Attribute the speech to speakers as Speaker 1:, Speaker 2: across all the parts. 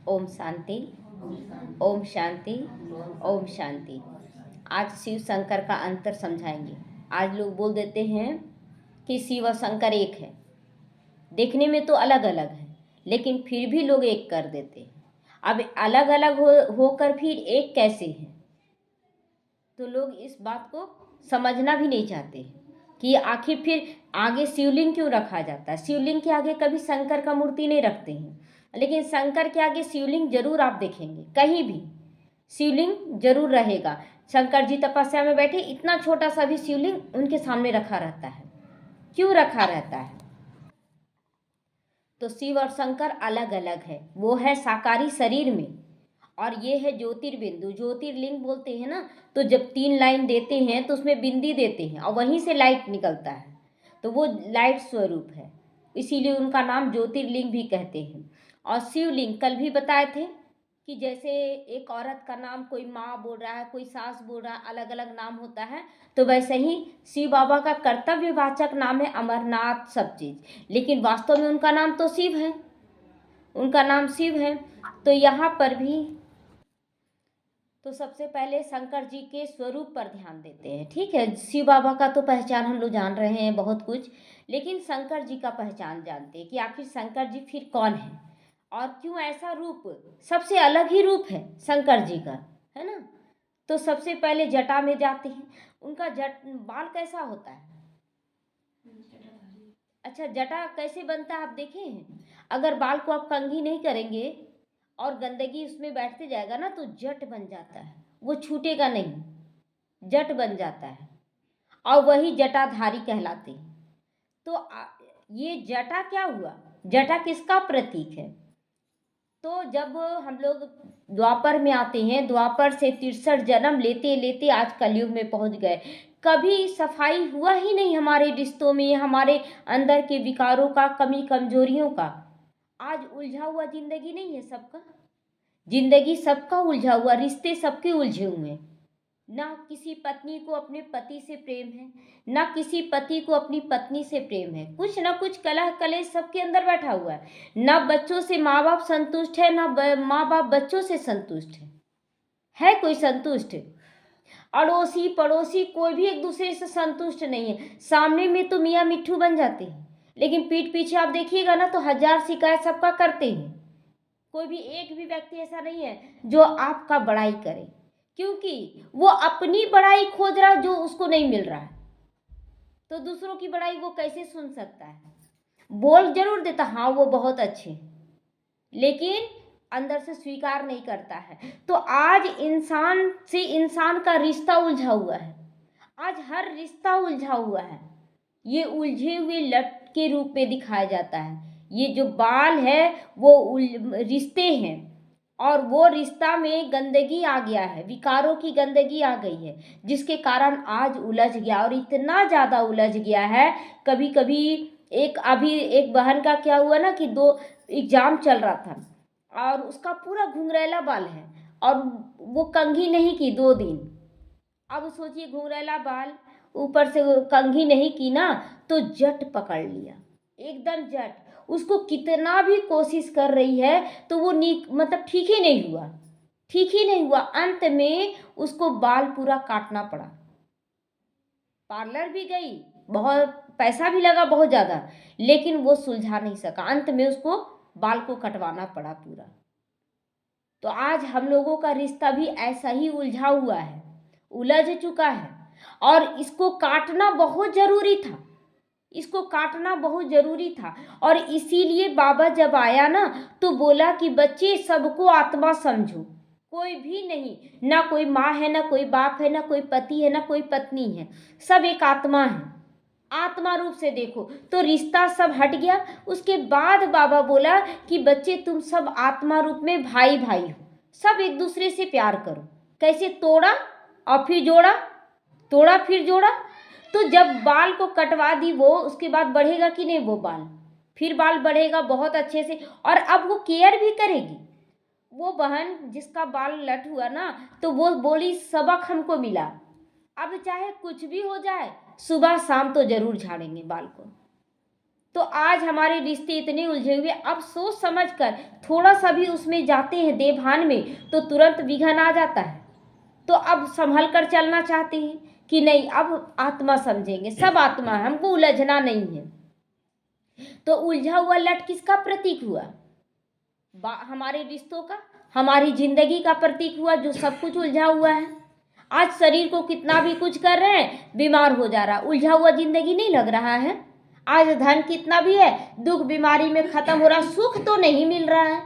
Speaker 1: ओम शांति। ओम शांति। ओम शांति। आज शिव शंकर का अंतर समझाएंगे। आज लोग बोल देते हैं कि शिव और शंकर एक है, देखने में तो अलग अलग है, लेकिन फिर भी लोग एक कर देते हैं। अब अलग अलग होकर फिर एक कैसे है, तो लोग इस बात को समझना भी नहीं चाहते कि आखिर फिर आगे शिवलिंग क्यों रखा जाता है। शिवलिंग के आगे कभी शंकर का मूर्ति नहीं रखते हैं, लेकिन शंकर के आगे शिवलिंग जरूर आप देखेंगे, कहीं भी शिवलिंग जरूर रहेगा। शंकर जी तपस्या में बैठे, इतना छोटा सा भी शिवलिंग उनके सामने रखा रहता है। क्यों रखा रहता है? तो शिव और शंकर अलग अलग है। वो है साकारी शरीर में, और ये है ज्योतिर्बिंदु। ज्योतिर्लिंग बोलते हैं ना, तो जब 3 लाइन देते हैं तो उसमें बिंदी देते हैं और वहीं से लाइट निकलता है, तो वो लाइट स्वरूप है, इसीलिए उनका नाम ज्योतिर्लिंग भी कहते हैं। और शिवलिंग कल भी बताए थे कि जैसे एक औरत का नाम कोई माँ बोल रहा है, कोई सास बोल रहा है, अलग अलग नाम होता है, तो वैसे ही शिव बाबा का कर्तव्यवाचक नाम है अमरनाथ सब चीज़, लेकिन वास्तव में उनका नाम तो शिव है, उनका नाम शिव है। तो यहाँ पर भी तो सबसे पहले शंकर जी के स्वरूप पर ध्यान देते हैं। ठीक है, शिव बाबा का तो पहचान हम लोग जान रहे हैं बहुत कुछ, लेकिन शंकर जी का पहचान जानते हैं कि आखिर शंकर जी फिर कौन है और क्यों ऐसा रूप, सबसे अलग ही रूप है शंकर जी का, है ना। तो सबसे पहले जटा में जाते हैं। उनका बाल कैसा होता है? अच्छा, जटा कैसे बनता है आप देखे हैं? अगर बाल को आप कंघी नहीं करेंगे और गंदगी उसमें बैठते जाएगा ना, तो जट बन जाता है, वो छूटेगा नहीं, जट बन जाता है, और वही जटाधारी कहलाते हैं। तो ये जटा क्या हुआ? जटा किसका प्रतीक है? तो जब हम लोग द्वापर में आते हैं, द्वापर से 63 जन्म लेते लेते आज कलयुग में पहुंच गए, कभी सफाई हुआ ही नहीं हमारे रिश्तों में, हमारे अंदर के विकारों का, कमी कमजोरियों का। आज उलझा हुआ जिंदगी नहीं है सबका, जिंदगी सबका उलझा हुआ, रिश्ते सबके उलझे हुए हैं। ना किसी पत्नी को अपने पति से प्रेम है, ना किसी पति को अपनी पत्नी से प्रेम है, कुछ ना कुछ कलह कलेश सबके अंदर बैठा हुआ है। ना बच्चों से माँ बाप संतुष्ट है, ना माँ बाप बच्चों से संतुष्ट है कोई संतुष्ट? अड़ोसी पड़ोसी कोई भी एक दूसरे से संतुष्ट नहीं है। सामने में तो मियाँ मिट्ठू बन जाते हैं, लेकिन पीठ पीछे आप देखिएगा ना तो 1000 शिकायत सबका करते हैं। कोई भी एक भी व्यक्ति ऐसा नहीं है जो आपका बड़ाई करे, क्योंकि वो अपनी बड़ाई खोज रहा जो उसको नहीं मिल रहा है, तो दूसरों की बड़ाई वो कैसे सुन सकता है? बोल जरूर देता हाँ वो बहुत अच्छे, लेकिन अंदर से स्वीकार नहीं करता है। तो आज इंसान से इंसान का रिश्ता उलझा हुआ है, आज हर रिश्ता उलझा हुआ है। ये उलझे हुए लट के रूप में दिखाया जाता है। ये जो बाल है वो रिश्ते हैं, और वो रिश्ता में गंदगी आ गया है, विकारों की गंदगी आ गई है, जिसके कारण आज उलझ गया, और इतना ज़्यादा उलझ गया है। कभी कभी अभी एक बहन का क्या हुआ ना कि 2 एग्जाम चल रहा था और उसका पूरा घुंघरैला बाल है और वो कंघी नहीं की 2 दिन। अब सोचिए, घुंघरैला बाल, ऊपर से वो कंघी नहीं की ना, तो जट पकड़ लिया, एकदम जट। उसको कितना भी कोशिश कर रही है तो वो मतलब ठीक ही नहीं हुआ, ठीक ही नहीं हुआ। अंत में उसको बाल पूरा काटना पड़ा, पार्लर भी गई, बहुत पैसा भी लगा बहुत ज़्यादा, लेकिन वो सुलझा नहीं सका, अंत में उसको बाल को कटवाना पड़ा पूरा। तो आज हम लोगों का रिश्ता भी ऐसा ही उलझा हुआ है, उलझ चुका है, और इसको काटना बहुत ज़रूरी था, इसको काटना बहुत ज़रूरी था। और इसीलिए बाबा जब आया ना तो बोला कि बच्चे सबको आत्मा समझो, कोई भी नहीं, ना कोई माँ है, ना कोई बाप है, ना कोई पति है, ना कोई पत्नी है, सब एक आत्मा है, आत्मा रूप से देखो। तो रिश्ता सब हट गया। उसके बाद बाबा बोला कि बच्चे तुम सब आत्मा रूप में भाई भाई हो, सब एक दूसरे से प्यार करो। कैसे? तोड़ा और फिर जोड़ा, तोड़ा फिर जोड़ा। तो जब बाल को कटवा दी वो, उसके बाद बढ़ेगा कि नहीं वो बाल? फिर बाल बढ़ेगा बहुत अच्छे से, और अब वो केयर भी करेगी। वो बहन जिसका बाल लट हुआ ना, तो वो बोली सबक हमको मिला, अब चाहे कुछ भी हो जाए सुबह शाम तो जरूर झाड़ेंगे बाल को। तो आज हमारे रिश्ते इतने उलझे हुए, अब सोच समझ कर थोड़ा सा भी उसमें जाते हैं देवभान में तो तुरंत विघन आ जाता है। तो अब संभल कर चलना चाहते हैं कि नहीं, अब आत्मा समझेंगे, सब आत्मा है, हमको उलझना नहीं है। तो उलझा हुआ लट किसका प्रतीक हुआ? हमारे रिश्तों का, हमारी जिंदगी का प्रतीक हुआ, जो सब कुछ उलझा हुआ है। आज शरीर को कितना भी कुछ कर रहे हैं, बीमार हो जा रहा, उलझा हुआ जिंदगी नहीं लग रहा है। आज धन कितना भी है, दुख बीमारी में खत्म हो रहा, सुख तो नहीं मिल रहा है,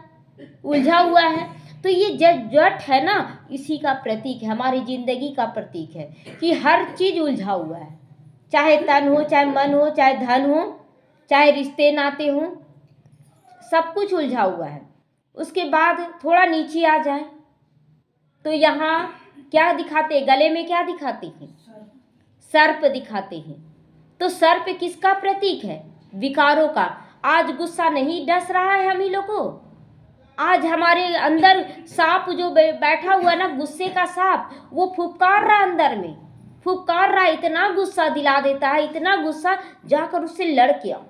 Speaker 1: उलझा हुआ है। तो ये जट है ना, इसी का प्रतीक है, हमारी जिंदगी का प्रतीक है कि हर चीज उलझा हुआ है, चाहे तन हो, चाहे मन हो, चाहे धन हो, चाहे रिश्ते नाते हो, सब कुछ उलझा हुआ है। उसके बाद थोड़ा नीचे आ जाए तो यहाँ क्या दिखाते, गले में क्या दिखाते हैं? सर्प दिखाते हैं। तो सर्प किसका प्रतीक है? विकारों का। आज गुस्सा नहीं डस रहा है हम ही लोग को, आज हमारे अंदर सांप जो बैठा हुआ ना, गुस्से का सांप, वो फुफकार रहा अंदर में, फुफकार रहा, इतना गुस्सा दिला देता है, इतना गुस्सा, जाकर उससे लड़ के आओ,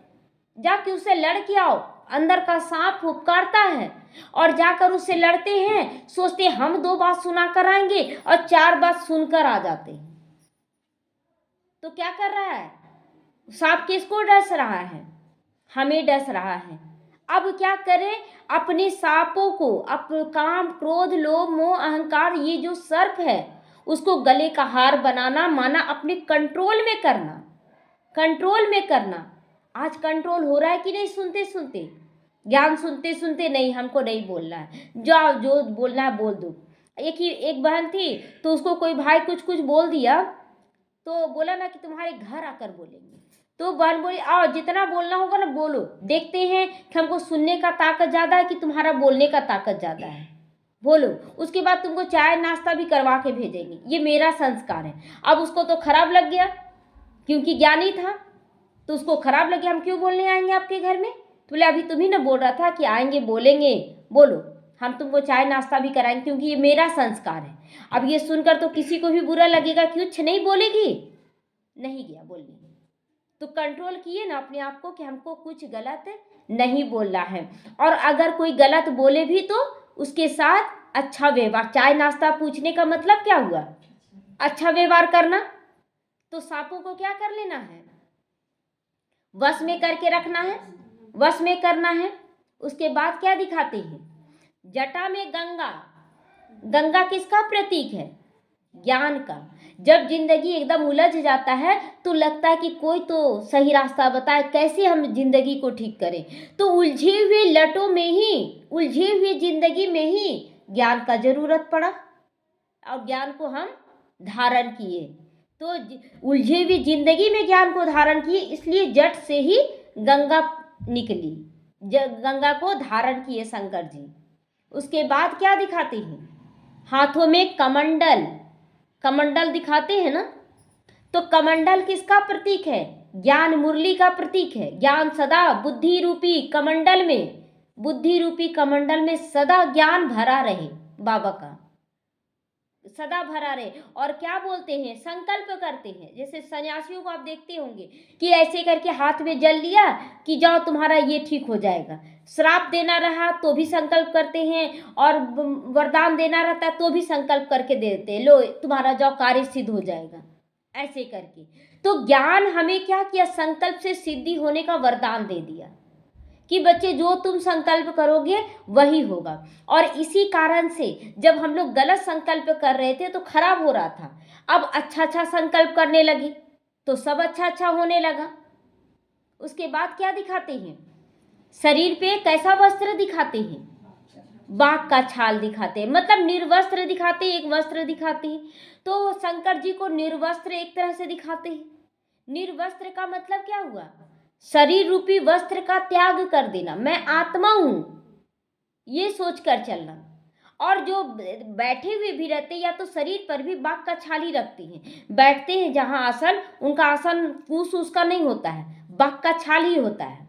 Speaker 1: जाके उससे लड़ के आओ। अंदर का सांप फुफकारता है और जाकर उससे लड़ते हैं, सोचते हम 2 बात सुना कर आएंगे और 4 बात सुनकर आ जाते हैं। तो क्या कर रहा है सांप? किसको डस रहा है? हमें डस रहा है। अब क्या करें? अपने सांपों को, काम क्रोध लोभ मोह अहंकार, ये जो सर्प है उसको गले का हार बनाना, माना अपने कंट्रोल में करना, कंट्रोल में करना। आज कंट्रोल हो रहा है कि नहीं? सुनते सुनते, ज्ञान सुनते सुनते, नहीं हमको नहीं बोलना है, जाओ जो बोलना है बोल दो। एक बहन थी, तो उसको कोई भाई कुछ कुछ बोल दिया, तो बोला ना कि तुम्हारे घर आकर बोलेंगे। तो बहन बोली आओ, जितना बोलना होगा ना बोलो, देखते हैं कि हमको सुनने का ताकत ज़्यादा है कि तुम्हारा बोलने का ताकत ज़्यादा है, बोलो। उसके बाद तुमको चाय नाश्ता भी करवा के भेजेंगे, ये मेरा संस्कार है। अब उसको तो खराब लग गया, क्योंकि ज्ञानी था, तो उसको खराब लग गया, हम क्यों बोलने आएंगे आपके घर में? तो बोले अभी तुम ही ना बोल रहा था कि आएंगे बोलेंगे, बोलो, हम तुमको चाय नाश्ता भी कराएंगे, क्योंकि ये मेरा संस्कार है। अब ये सुनकर तो किसी को भी बुरा लगेगा कि कुछ नहीं बोलेगी, नहीं गया बोलने। तो कंट्रोल किए ना अपने आप को कि हमको कुछ गलत नहीं बोलना है, और अगर कोई गलत बोले भी तो उसके साथ अच्छा व्यवहार। चाय नाश्ता पूछने का मतलब क्या हुआ? अच्छा व्यवहार करना। तो सांपों को क्या कर लेना है? वश में करके रखना है, वश में करना है। उसके बाद क्या दिखाते हैं? जटा में गंगा। गंगा किसका प्रतीक है? ज्ञान का। जब जिंदगी एकदम उलझ जाता है तो लगता है कि कोई तो सही रास्ता बताए, कैसे हम जिंदगी को ठीक करें। तो उलझे हुए लटों में ही, उलझे हुए जिंदगी में ही ज्ञान का जरूरत पड़ा, और ज्ञान को हम धारण किए। तो उलझे हुई जिंदगी में ज्ञान को धारण किए, इसलिए जट से ही गंगा निकली, गंगा को धारण किए शंकर जी। उसके बाद क्या दिखाते हैं? हाथों में कमंडल, कमंडल दिखाते हैं ना। तो कमंडल किसका प्रतीक है? ज्ञान मुरली का प्रतीक है। ज्ञान सदा बुद्धि रूपी कमंडल में, बुद्धि रूपी कमंडल में सदा ज्ञान भरा रहे, बाबा का सदा भरा रहे। और क्या बोलते हैं? संकल्प करते हैं। जैसे सन्यासियों को आप देखते होंगे कि ऐसे करके हाथ में जल लिया कि जाओ तुम्हारा ये ठीक हो जाएगा। श्राप देना रहा तो भी संकल्प करते हैं, और वरदान देना रहता है तो भी संकल्प करके देते हैं, लो तुम्हारा जाओ कार्य सिद्ध हो जाएगा, ऐसे करके। तो ज्ञान हमें क्या किया? संकल्प से सिद्धि होने का वरदान दे दिया कि बच्चे जो तुम संकल्प करोगे वही होगा। और इसी कारण से जब हम लोग गलत संकल्प कर रहे थे तो खराब हो रहा था, अब अच्छा अच्छा संकल्प करने लगे तो सब अच्छा अच्छा होने लगा। उसके बाद क्या दिखाते हैं? शरीर पे कैसा वस्त्र दिखाते हैं? बाघ का छाल दिखाते हैं, मतलब निर्वस्त्र दिखाते हैं, एक वस्त्र दिखाते हैं। तो शंकर जी को निर्वस्त्र एक तरह से दिखाते हैं। निर्वस्त्र का मतलब क्या हुआ? शरीर रूपी वस्त्र का त्याग कर देना, मैं आत्मा हूं, ये सोच कर चलना। और जो बैठे हुए भी रहते या तो शरीर पर भी बाघ का छाल ही रखते हैं, बैठते हैं जहां आसन, उनका आसन पूछ उसका नहीं होता है, बाघ का छाल ही होता है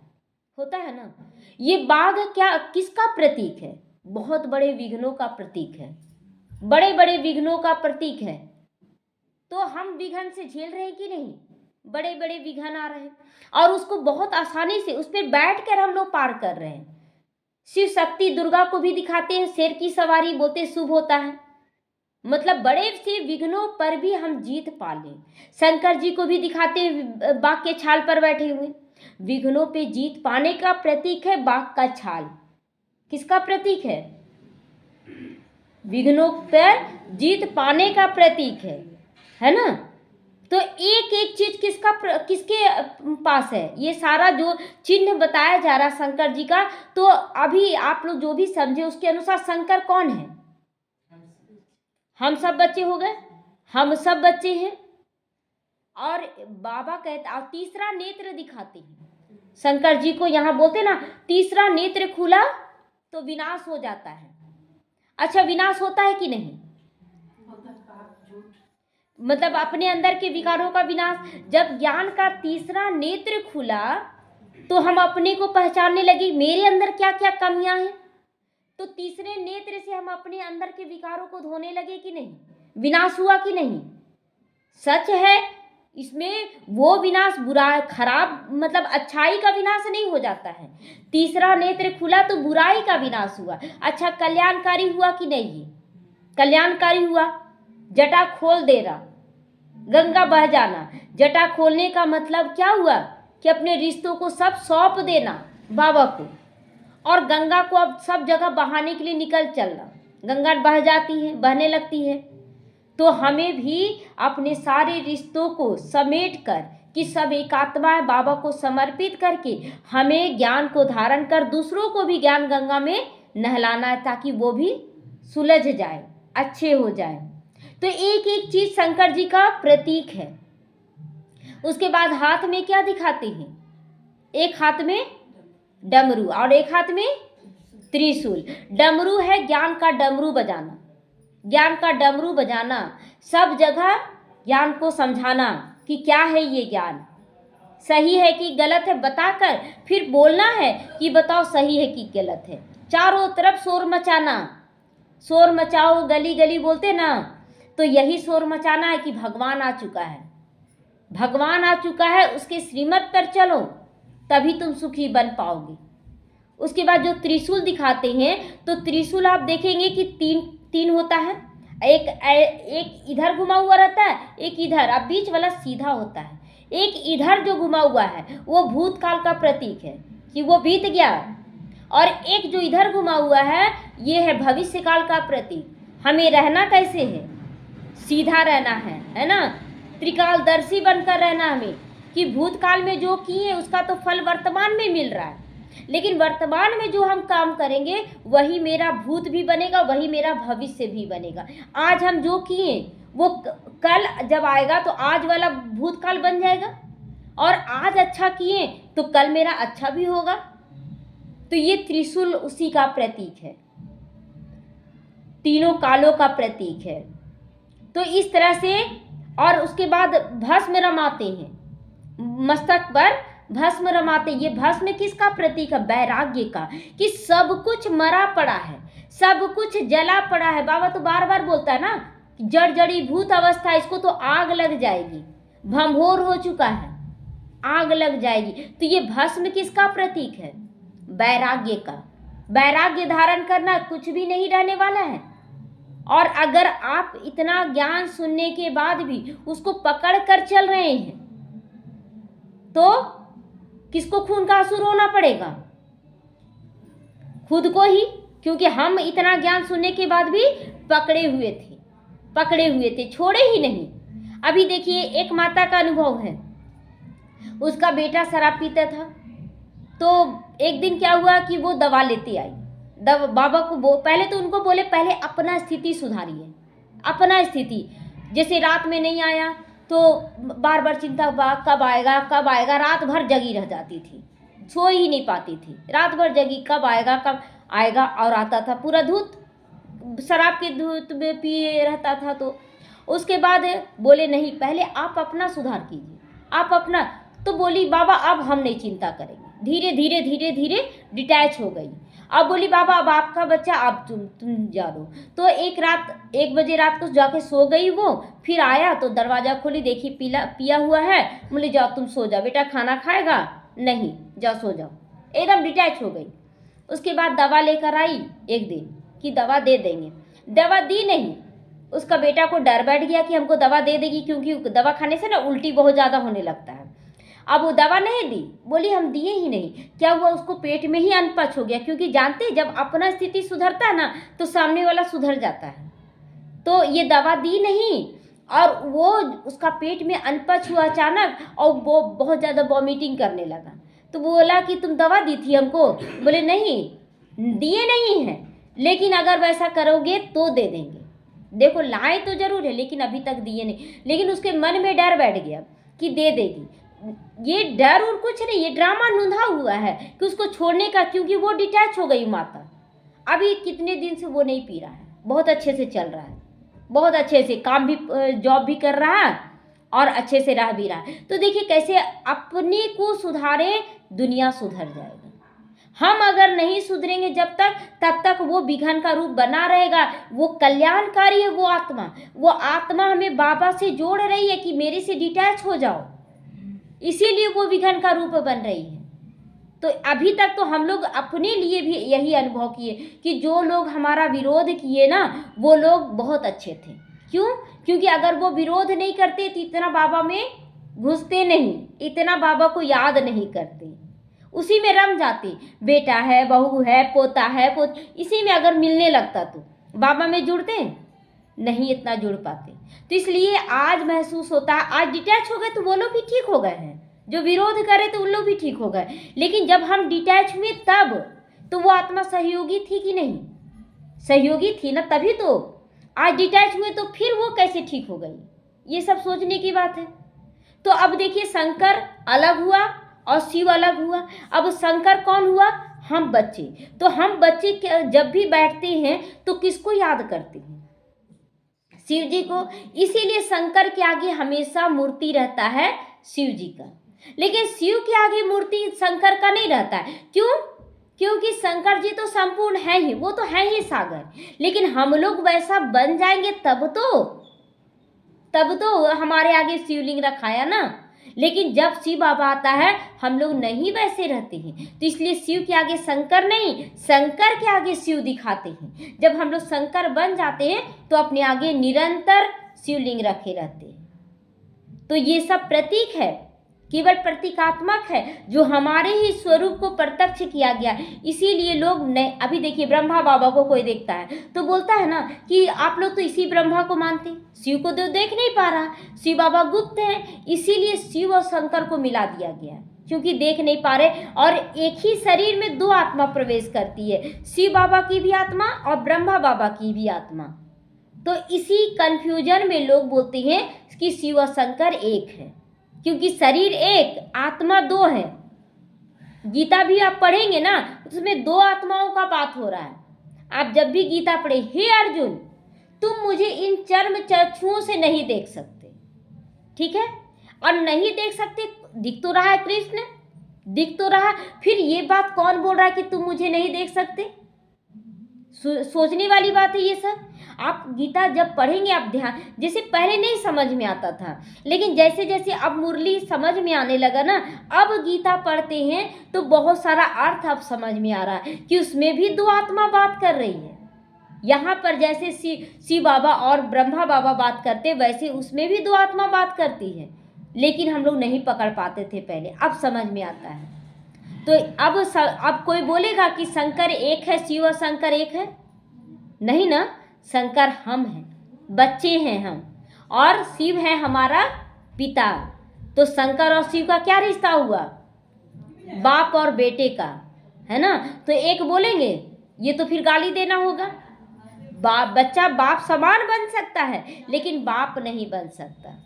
Speaker 1: ना। ये बाघ क्या किसका प्रतीक है? बहुत बड़े विघ्नों का प्रतीक है, बड़े बड़े विघ्नों का प्रतीक है। तो हम विघ्न से झेल रहे हैं कि नहीं? बड़े बड़े विघन आ रहे हैं और उसको बहुत आसानी से उस पर बैठ कर हम लोग पार कर रहे हैं। शिव शक्ति दुर्गा को भी दिखाते हैं, शेर की सवारी बोलते शुभ होता है, मतलब बड़े से विघ्नों पर भी हम जीत पा लें। शंकर जी को भी दिखाते हैं बाघ के छाल पर बैठे हुए। विघ्नों पे जीत पाने का प्रतीक है बाघ का छाल। किसका प्रतीक है? विघ्नों पर जीत पाने का प्रतीक है ना। तो एक एक चीज किसके पास है? ये सारा जो चिन्ह बताया जा रहा शंकर जी का, तो अभी आप लोग जो भी समझे उसके अनुसार शंकर कौन है? हम सब बच्चे हो गए, हम सब बच्चे हैं। और बाबा कहते और तीसरा नेत्र दिखाते हैं शंकर जी को, यहाँ बोलते ना तीसरा नेत्र खुला तो विनाश हो जाता है। अच्छा, विनाश होता है कि नहीं? मतलब अपने अंदर के विकारों का विनाश। जब ज्ञान का तीसरा नेत्र खुला तो हम अपने को पहचानने लगे, मेरे अंदर क्या क्या कमियां हैं। तो तीसरे नेत्र से हम अपने अंदर के विकारों को धोने लगे कि नहीं? विनाश हुआ कि नहीं? सच है, इसमें वो विनाश बुरा खराब मतलब अच्छाई का विनाश नहीं हो जाता है। तीसरा नेत्र खुला तो बुराई का विनाश हुआ। अच्छा, कल्याणकारी हुआ कि नहीं? कल्याणकारी हुआ। जटा खोल दे रहा, गंगा बह जाना। जटा खोलने का मतलब क्या हुआ कि अपने रिश्तों को सब सौंप देना बाबा को, और गंगा को अब सब जगह बहाने के लिए निकल चलना। गंगा बह जाती है, बहने लगती है, तो हमें भी अपने सारे रिश्तों को समेट कर कि सब एकात्मा बाबा को समर्पित करके हमें ज्ञान को धारण कर दूसरों को भी ज्ञान गंगा में नहलाना है, ताकि वो भी सुलझ जाए, अच्छे हो जाए। तो एक एक चीज शंकर जी का प्रतीक है। उसके बाद हाथ में क्या दिखाते हैं? एक हाथ में डमरू और एक हाथ में त्रिशूल। डमरू है ज्ञान का डमरू बजाना, ज्ञान का डमरू बजाना, सब जगह ज्ञान को समझाना कि क्या है ये ज्ञान, सही है कि गलत है, बताकर फिर बोलना है कि बताओ सही है कि गलत है। चारों तरफ शोर मचाना, शोर मचाओ गली गली बोलते ना, तो यही शोर मचाना है कि भगवान आ चुका है, भगवान आ चुका है, उसके श्रीमत पर चलो तभी तुम सुखी बन पाओगे। उसके बाद जो त्रिशूल दिखाते हैं, तो त्रिशूल आप देखेंगे कि तीन होता है, एक इधर घुमा हुआ रहता है, एक इधर, अब बीच वाला सीधा होता है। एक इधर जो घुमा हुआ है वो भूतकाल का प्रतीक है कि वो बीत गया, और एक जो इधर घुमा हुआ है ये है भविष्य काल का प्रतीक। हमें रहना कैसे है? सीधा रहना है ना, त्रिकालदर्शी बनकर रहना हमें, कि भूतकाल में जो किए उसका तो फल वर्तमान में मिल रहा है, लेकिन वर्तमान में जो हम काम करेंगे वही मेरा भूत भी बनेगा, वही मेरा भविष्य भी बनेगा। आज हम जो किए वो कल जब आएगा तो आज वाला भूतकाल बन जाएगा, और आज अच्छा किए तो कल मेरा अच्छा भी होगा। तो ये त्रिशूल उसी का प्रतीक है, तीनों कालों का प्रतीक है। तो इस तरह से, और उसके बाद भस्म रमाते हैं, मस्तक पर भस्म रमाते। ये भस्म किसका प्रतीक है? वैराग्य का, कि सब कुछ मरा पड़ा है, सब कुछ जला पड़ा है। बाबा तो बार बार बोलता है ना, जड़ जड़ी भूत अवस्था, इसको तो आग लग जाएगी, भंभोर हो चुका है, आग लग जाएगी। तो ये भस्म किसका प्रतीक है? वैराग्य का। वैराग्य धारण करना, कुछ भी नहीं रहने वाला है। और अगर आप इतना ज्ञान सुनने के बाद भी उसको पकड़ कर चल रहे हैं तो किसको खून का आंसू रोना पड़ेगा? खुद को ही, क्योंकि हम इतना ज्ञान सुनने के बाद भी पकड़े हुए थे, छोड़े ही नहीं। अभी देखिए, एक माता का अनुभव है, उसका बेटा शराब पीता था, तो एक दिन क्या हुआ कि वो दवा लेते आई। बाबा को पहले तो उनको बोले पहले अपना स्थिति सुधारिए, अपना स्थिति, जैसे रात में नहीं आया तो बार बार चिंता कब आएगा कब आएगा, रात भर जगी रह जाती थी, सो ही नहीं पाती थी, रात भर जगी कब आएगा, और आता था पूरा धूत, शराब के धूत में पिए रहता था। तो उसके बाद बोले नहीं, पहले आप अपना सुधार कीजिए, आप अपना। तो बोली बाबा अब हम नहीं चिंता करेंगे, धीरे धीरे धीरे धीरे डिटैच हो गई। अब बोली बाबा अब आपका बच्चा, अब तुम जा दो। तो 1 बजे रात को जाके सो गई वो। फिर आया तो दरवाज़ा खोली, देखी पिया हुआ है। बोली जाओ तुम सो जाओ बेटा, खाना खाएगा? नहीं, जाओ सो जाओ। एकदम डिटैच हो गई। उसके बाद दवा लेकर आई एक दिन कि दवा दे देंगे, दवा दी नहीं। उसका बेटा को डर बैठ गया कि हमको दवा दे देगी, क्योंकि दवा खाने से ना उल्टी बहुत ज़्यादा होने लगता है। अब वो दवा नहीं दी, बोली हम दिए ही नहीं। क्या हुआ, उसको पेट में ही अनपच हो गया, क्योंकि जानते जब अपना स्थिति सुधरता है ना तो सामने वाला सुधर जाता है। तो ये दवा दी नहीं और वो उसका पेट में अनपच हुआ अचानक, और वो बहुत ज़्यादा वॉमिटिंग करने लगा। तो बोला कि तुम दवा दी थी हमको? बोले नहीं, दिए नहीं हैं, लेकिन अगर वैसा करोगे तो दे देंगे। देखो लाए तो जरूर है, लेकिन अभी तक दिए नहीं। लेकिन उसके मन में डर बैठ गया कि दे देगी। ये डर और कुछ नहीं, ये ड्रामा नूंधा हुआ है कि उसको छोड़ने का, क्योंकि वो डिटैच हो गई माता। अभी कितने दिन से वो नहीं पी रहा है, बहुत अच्छे से चल रहा है, बहुत अच्छे से काम भी, जॉब भी कर रहा है और अच्छे से रह भी रहा है। तो देखिए कैसे अपने को सुधारे, दुनिया सुधर जाएगी। हम अगर नहीं सुधरेंगे जब तक, तब तक वो विघन का रूप बना रहेगा। वो कल्याणकारी है, वो आत्मा हमें बाबा से जोड़ रही है कि मेरे से डिटैच हो जाओ, इसीलिए वो विघन का रूप बन रही है। तो अभी तक तो हम लोग अपने लिए भी यही अनुभव किए कि जो लोग हमारा विरोध किए ना, वो लोग बहुत अच्छे थे। क्यों? क्योंकि अगर वो विरोध नहीं करते तो इतना बाबा में घुसते नहीं, इतना बाबा को याद नहीं करते, उसी में रम जाते। बेटा है, बहू है, पोता है, इसी में अगर मिलने लगता तो बाबा में जुड़ते नहीं, इतना जुड़ पाते। तो इसलिए आज महसूस होता है, आज डिटैच हो गए तो वो लोग भी ठीक हो गए हैं, जो विरोध करे तो उन लोग भी ठीक हो गए। लेकिन जब हम डिटैच हुए तब तो वो आत्मा सहयोगी थी कि नहीं? सहयोगी थी ना, तभी तो। आज डिटैच हुए तो फिर वो कैसे ठीक हो गई? ये सब सोचने की बात है। तो अब देखिए शंकर अलग हुआ और शिव अलग हुआ। अब शंकर कौन हुआ? हम बच्चे। तो हम बच्चे जब भी बैठते हैं तो किसको याद करते हैं? शिव जी को। इसीलिए शंकर के आगे हमेशा मूर्ति रहता है शिव जी का, लेकिन शिव के आगे मूर्ति शंकर का नहीं रहता है। क्यों? क्योंकि शंकर जी तो संपूर्ण है ही, वो तो है ही सागर। लेकिन हम लोग वैसा बन जाएंगे तब तो हमारे आगे शिवलिंग रखाया ना। लेकिन जब शिव बाबा आता है हम लोग नहीं वैसे रहते हैं, तो इसलिए शिव के आगे शंकर नहीं, शंकर के आगे शिव दिखाते हैं। जब हम लोग शंकर बन जाते हैं तो अपने आगे निरंतर शिवलिंग रखे रहते हैं। तो ये सब प्रतीक है, केवल प्रतीकात्मक है, जो हमारे ही स्वरूप को प्रत्यक्ष किया गया। इसीलिए लोग नहीं, अभी देखिए ब्रह्मा बाबा को कोई देखता है तो बोलता है ना कि आप लोग तो इसी ब्रह्मा को मानते, शिव को तो देख नहीं पा रहा, शिव बाबा गुप्त हैं। इसीलिए शिव और शंकर को मिला दिया गया, क्योंकि देख नहीं पा रहे। और एक ही शरीर में दो आत्मा प्रवेश करती है, शिव बाबा की भी आत्मा और ब्रह्मा बाबा की भी आत्मा। तो इसी कंफ्यूजन में लोग बोलते हैं कि शिव और शंकर एक है, क्योंकि शरीर एक, आत्मा दो है। गीता भी आप पढ़ेंगे ना, उसमें दो आत्माओं का बात हो रहा है। आप जब भी गीता पढ़े, हे अर्जुन तुम मुझे इन चर्म चक्षुओं से नहीं देख सकते, ठीक है? और नहीं देख सकते, दिख तो रहा है कृष्ण, दिख तो रहा। फिर ये बात कौन बोल रहा है कि तुम मुझे नहीं देख सकते? सोचने वाली बात है ये सब। आप गीता जब पढ़ेंगे, आप ध्यान, जैसे पहले नहीं समझ में आता था, लेकिन जैसे जैसे अब मुरली समझ में आने लगा ना, अब गीता पढ़ते हैं तो बहुत सारा अर्थ अब समझ में आ रहा है कि उसमें भी दो आत्मा बात कर रही है। यहाँ पर जैसे शिव बाबा और ब्रह्मा बाबा बात करते, वैसे उसमें भी दो आत्मा बात करती है। लेकिन हम लोग नहीं पकड़ पाते थे पहले, अब समझ में आता है। तो अब कोई बोलेगा कि शंकर एक है, शिव और शंकर एक है? नहीं ना, शंकर हम हैं, बच्चे हैं हम, और शिव है हमारा पिता। तो शंकर और शिव का क्या रिश्ता हुआ? बाप और बेटे का, है ना? तो एक बोलेंगे, ये तो फिर गाली देना होगा। बच्चा बाप समान बन सकता है, लेकिन बाप नहीं बन सकता,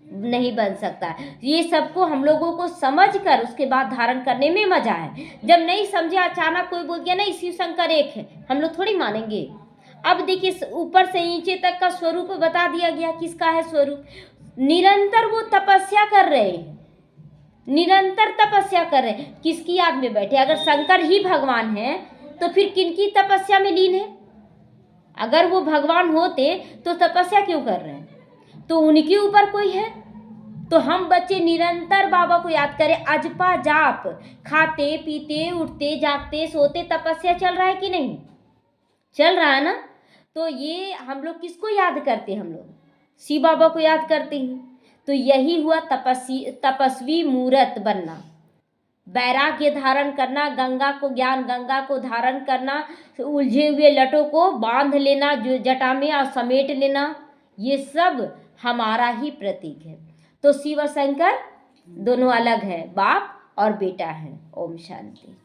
Speaker 1: नहीं बन सकता। ये सबको हम लोगों को समझ कर उसके बाद धारण करने में मजा है। जब नहीं समझे, अचानक कोई बोल दिया नहीं शिव शंकर एक है, हम लोग थोड़ी मानेंगे। अब देखिए ऊपर से नीचे तक का स्वरूप बता दिया गया, किसका है स्वरूप। निरंतर वो तपस्या कर रहे हैं, निरंतर तपस्या कर रहे हैं। किसकी याद में बैठे? अगर शंकर ही भगवान है तो फिर किनकी तपस्या में लीन है? अगर वो भगवान होते तो तपस्या क्यों कर रहे हैं? तो उनके ऊपर कोई है। तो हम बच्चे निरंतर बाबा को याद करें, अजपा जाप, खाते पीते उठते जागते सोते तपस्या चल रहा है कि नहीं? चल रहा है ना। तो ये हम लोग किसको याद करते हैं? हम लोग शिव बाबा को याद करते हैं। तो यही हुआ तपस्वी मूर्त बनना, वैराग्य धारण करना, गंगा को ज्ञान गंगा को धारण करना, उलझे हुए लटों को बांध लेना जो जटा में और समेट लेना, ये सब हमारा ही प्रतीक है। तो शिव और शंकर दोनों अलग है, बाप और बेटा है। ओम शांति।